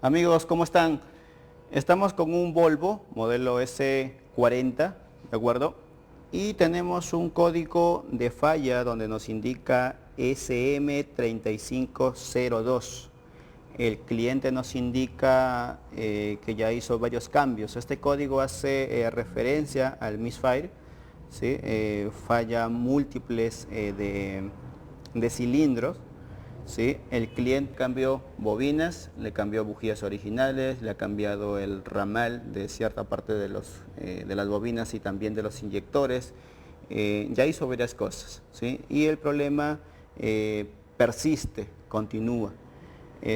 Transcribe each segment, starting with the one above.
Amigos, ¿cómo están? Estamos con un Volvo modelo S40, ¿de acuerdo? Y tenemos un código de falla donde nos indica SM3502. El cliente nos indica que ya hizo varios cambios. Este código hace referencia al misfire, ¿sí? Falla múltiples de cilindros. ¿Sí? El cliente cambió bobinas, le cambió bujías originales, le ha cambiado el ramal de cierta parte de las bobinas y también de los inyectores. Ya hizo varias cosas, ¿sí? Y el problema persiste, continúa.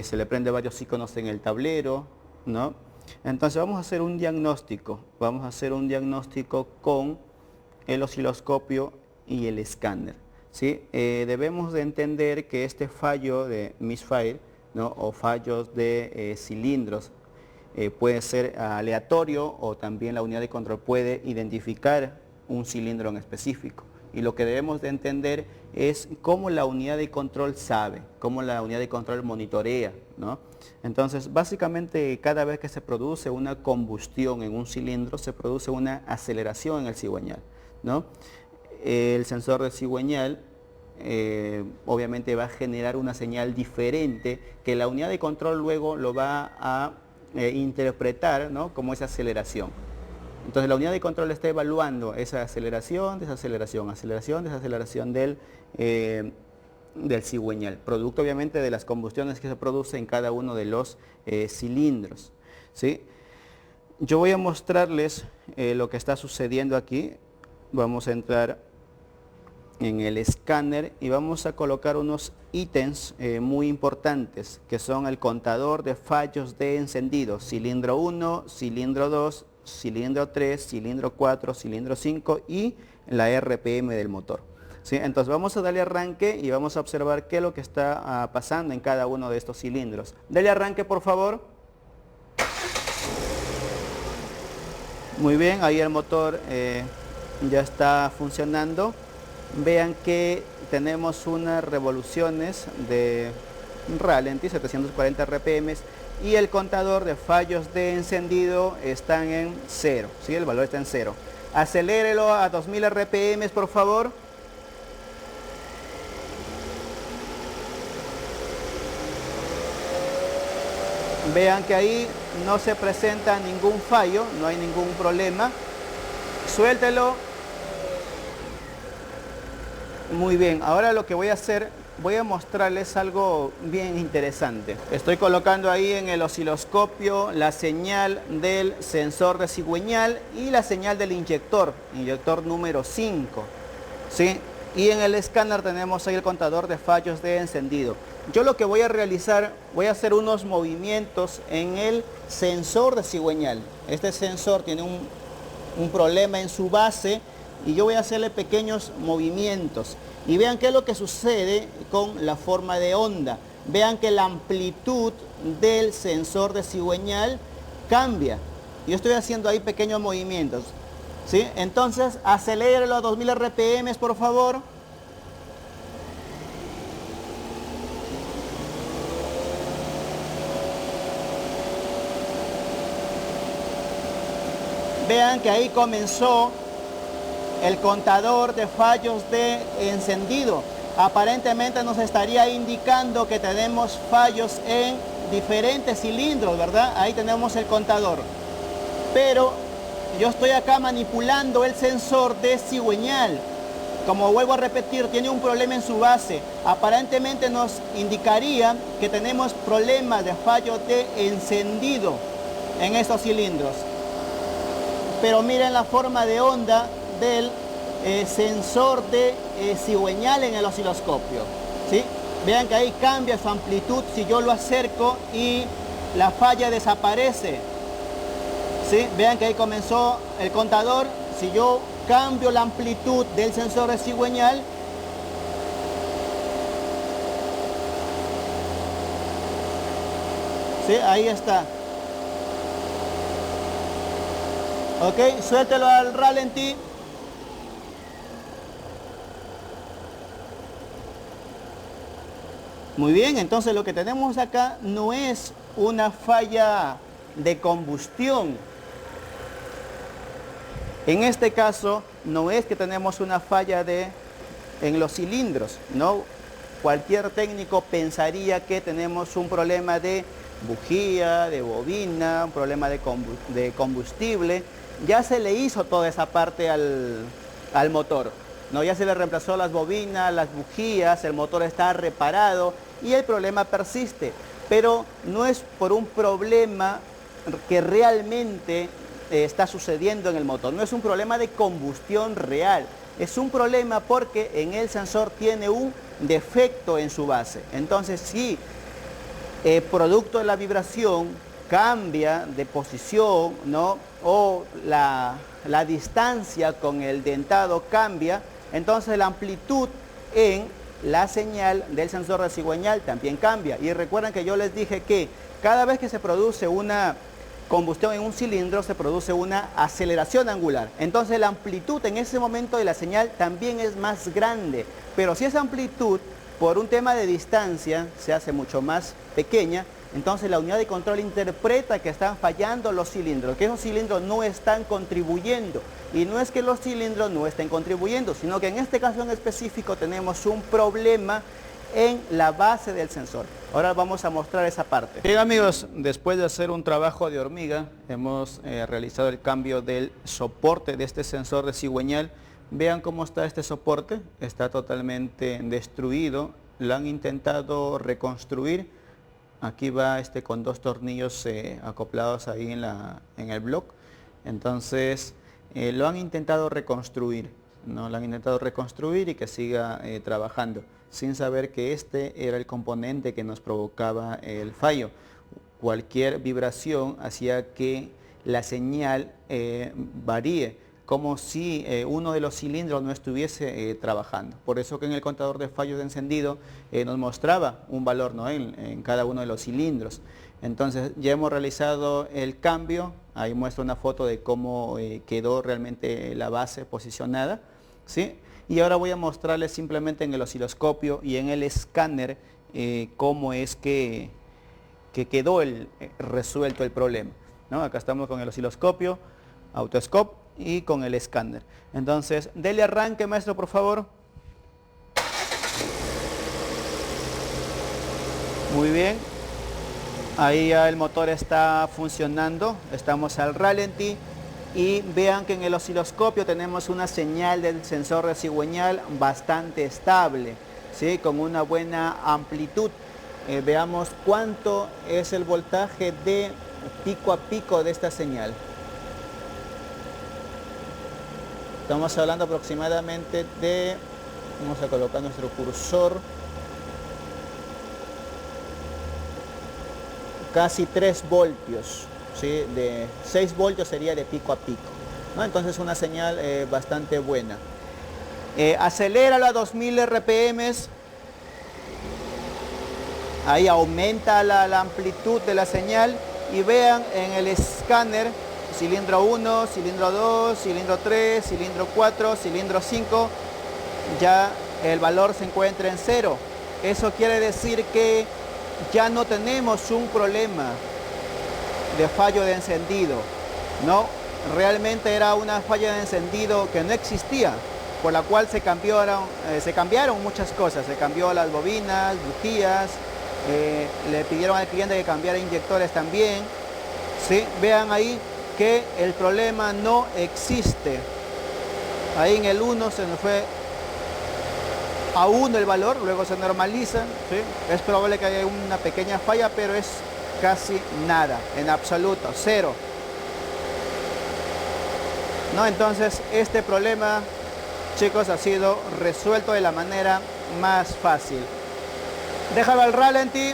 Se le prende varios iconos en el tablero, ¿no? Entonces vamos a hacer un diagnóstico. Vamos a hacer un diagnóstico con el osciloscopio y el escáner. ¿Sí? Debemos de entender que este fallo de misfire, ¿no? O fallos de cilindros puede ser aleatorio, o también la unidad de control puede identificar un cilindro en específico. Y lo que debemos de entender es cómo la unidad de control sabe, cómo la unidad de control monitorea, ¿no? Entonces, básicamente, cada vez que se produce una combustión en un cilindro, se produce una aceleración en el cigüeñal, ¿no? El sensor de cigüeñal obviamente va a generar una señal diferente que la unidad de control luego lo va a interpretar, ¿no? Como esa aceleración. Entonces la unidad de control está evaluando esa aceleración, desaceleración, aceleración, desaceleración del cigüeñal, producto obviamente de las combustiones que se producen en cada uno de los cilindros, ¿sí? Yo voy a mostrarles lo que está sucediendo aquí. Vamos a entrar en el escáner y vamos a colocar unos ítems muy importantes, que son el contador de fallos de encendido: cilindro 1, cilindro 2, cilindro 3, cilindro 4, cilindro 5 y la RPM del motor, ¿sí? Entonces vamos a darle arranque y vamos a observar qué es lo que está pasando en cada uno de estos cilindros. Dale arranque, por favor. Muy bien, ahí el motor ya está funcionando. Vean que tenemos unas revoluciones de ralentí, 740 RPM, y el contador de fallos de encendido están en 0, ¿sí? El valor está en 0. Acelérelo a 2000 RPM, por favor. Vean que ahí no se presenta ningún fallo, no hay ningún problema. Suéltelo. Muy bien, ahora lo que voy a hacer, voy a mostrarles algo bien interesante. Estoy colocando ahí en el osciloscopio la señal del sensor de cigüeñal y la señal del inyector número 5, ¿sí? Y en el escáner tenemos ahí el contador de fallos de encendido. Yo lo que voy a realizar, voy a hacer unos movimientos en el sensor de cigüeñal. Este sensor tiene un problema en su base y yo voy a hacerle pequeños movimientos. Y vean qué es lo que sucede con la forma de onda. Vean que la amplitud del sensor de cigüeñal cambia. Yo estoy haciendo ahí pequeños movimientos, ¿sí? Entonces, acelérelo a 2000 RPM, por favor. Vean que ahí comenzó el contador de fallos de encendido. Aparentemente nos estaría indicando que tenemos fallos en diferentes cilindros, ¿verdad? Ahí tenemos el contador. Pero yo estoy acá manipulando el sensor de cigüeñal. Como vuelvo a repetir, tiene un problema en su base. Aparentemente nos indicaría que tenemos problemas de fallo de encendido en estos cilindros. Pero miren la forma de onda del sensor de cigüeñal en el osciloscopio, ¿sí? Vean que ahí cambia su amplitud si yo lo acerco y la falla desaparece, ¿sí? Vean que ahí comenzó el contador. Si yo cambio la amplitud del sensor de cigüeñal, ¿sí? Ahí está. Ok, suéltelo al ralentí. Muy bien, entonces lo que tenemos acá no es una falla de combustión. En este caso no es que tenemos una falla en los cilindros, ¿no? Cualquier técnico pensaría que tenemos un problema de bujía, de bobina, un problema de combustible. Ya se le hizo toda esa parte al motor, ¿no? Ya se le reemplazó las bobinas, las bujías, el motor está reparado y el problema persiste. Pero no es por un problema que realmente está sucediendo en el motor, no es un problema de combustión real, es un problema porque en el sensor tiene un defecto en su base. Entonces, si producto de la vibración cambia de posición, ¿no? O la distancia con el dentado cambia, entonces la amplitud en la señal del sensor de cigüeñal también cambia. Y recuerden que yo les dije que cada vez que se produce una combustión en un cilindro se produce una aceleración angular. Entonces la amplitud en ese momento de la señal también es más grande. Pero si esa amplitud por un tema de distancia se hace mucho más pequeña, entonces la unidad de control interpreta que están fallando los cilindros, que esos cilindros no están contribuyendo. Y no es que los cilindros no estén contribuyendo, sino que en este caso en específico tenemos un problema en la base del sensor. Ahora vamos a mostrar esa parte. Bien amigos, después de hacer un trabajo de hormiga, hemos realizado el cambio del soporte de este sensor de cigüeñal. Vean cómo está este soporte, está totalmente destruido, lo han intentado reconstruir. Aquí va con dos tornillos acoplados ahí en el block. Entonces lo han intentado reconstruir, ¿no? Lo han intentado reconstruir y que siga trabajando, sin saber que este era el componente que nos provocaba el fallo. Cualquier vibración hacía que la señal varíe, como si uno de los cilindros no estuviese trabajando. Por eso que en el contador de fallos de encendido nos mostraba un valor, ¿no? en cada uno de los cilindros. Entonces ya hemos realizado el cambio, ahí muestra una foto de cómo quedó realmente la base posicionada, ¿sí? Y ahora voy a mostrarles simplemente en el osciloscopio y en el escáner cómo es que quedó resuelto el problema, ¿no? Acá estamos con el osciloscopio, autoscope y con el escáner. Entonces, dele arranque, maestro, por favor. Muy bien. Ahí ya el motor está funcionando. Estamos al ralentí. Y vean que en el osciloscopio tenemos una señal del sensor de cigüeñal bastante estable, ¿sí? Con una buena amplitud. Veamos cuánto es el voltaje de pico a pico de esta señal. Estamos hablando aproximadamente de, vamos a colocar nuestro cursor, casi 3 voltios, ¿sí? De 6 voltios sería de pico a pico, ¿no? Entonces una señal bastante buena. Aceléralo a 2000 RPM, ahí aumenta la amplitud de la señal y vean en el escáner, cilindro 1, cilindro 2, cilindro 3, cilindro 4, cilindro 5, ya el valor se encuentra en 0. Eso quiere decir que ya no tenemos un problema de fallo de encendido, ¿no? Realmente era una falla de encendido que no existía, por la cual se cambiaron muchas cosas. Se cambió las bobinas, bujías, le pidieron al cliente que cambiara inyectores también, ¿sí? Vean ahí que el problema no existe. Ahí en el 1 se nos fue a 1 el valor, luego se normaliza, ¿sí? Es probable que haya una pequeña falla, pero es casi nada, en absoluto, 0. ¿No? Entonces este problema, chicos, ha sido resuelto de la manera más fácil. Déjalo al ralentí,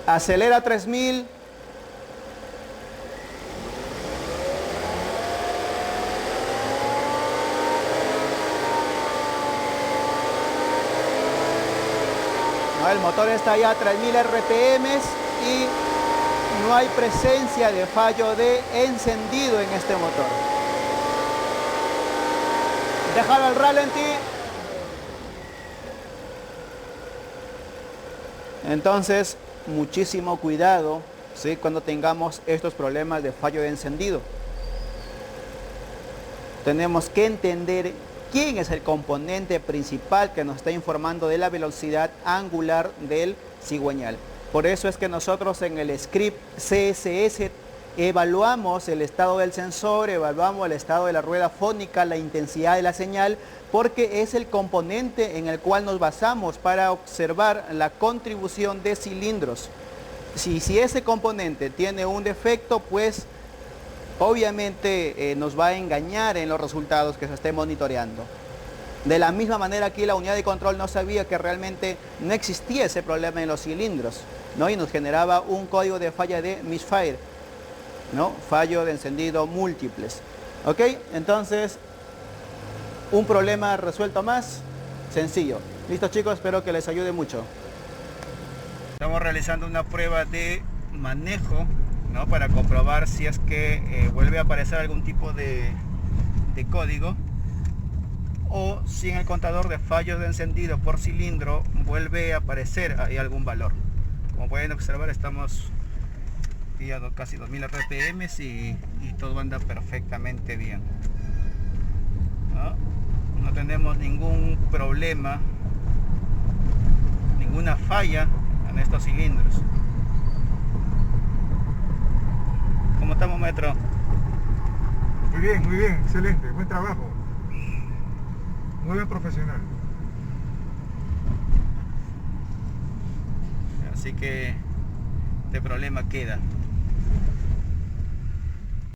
acelera 3000. El motor está ya a 3000 RPM y no hay presencia de fallo de encendido en este motor. Déjalo al ralentí. Entonces muchísimo cuidado, ¿sí?, cuando tengamos estos problemas de fallo de encendido. Tenemos que entender quién es el componente principal que nos está informando de la velocidad angular del cigüeñal. Por eso es que nosotros en el script CSS evaluamos el estado del sensor, evaluamos el estado de la rueda fónica, la intensidad de la señal, porque es el componente en el cual nos basamos para observar la contribución de cilindros. Si ese componente tiene un defecto, pues obviamente nos va a engañar en los resultados que se esté monitoreando. De la misma manera, aquí la unidad de control no sabía que realmente no existía ese problema en los cilindros, ¿no? Y nos generaba un código de falla de misfire, ¿no? Fallo de encendido múltiples. ¿Ok? Entonces, un problema resuelto más, sencillo. Listo, chicos, espero que les ayude mucho. Estamos realizando una prueba de manejo, ¿no?, para comprobar si es que vuelve a aparecer algún tipo de código, o si en el contador de fallos de encendido por cilindro vuelve a aparecer ahí algún valor. Como pueden observar, estamos a casi 2000 RPM y todo anda perfectamente bien, ¿no? No tenemos ningún problema, ninguna falla en estos cilindros. ¿Cómo estamos, maestro? Muy bien, excelente, buen trabajo. Muy bien profesional. Así que este problema queda.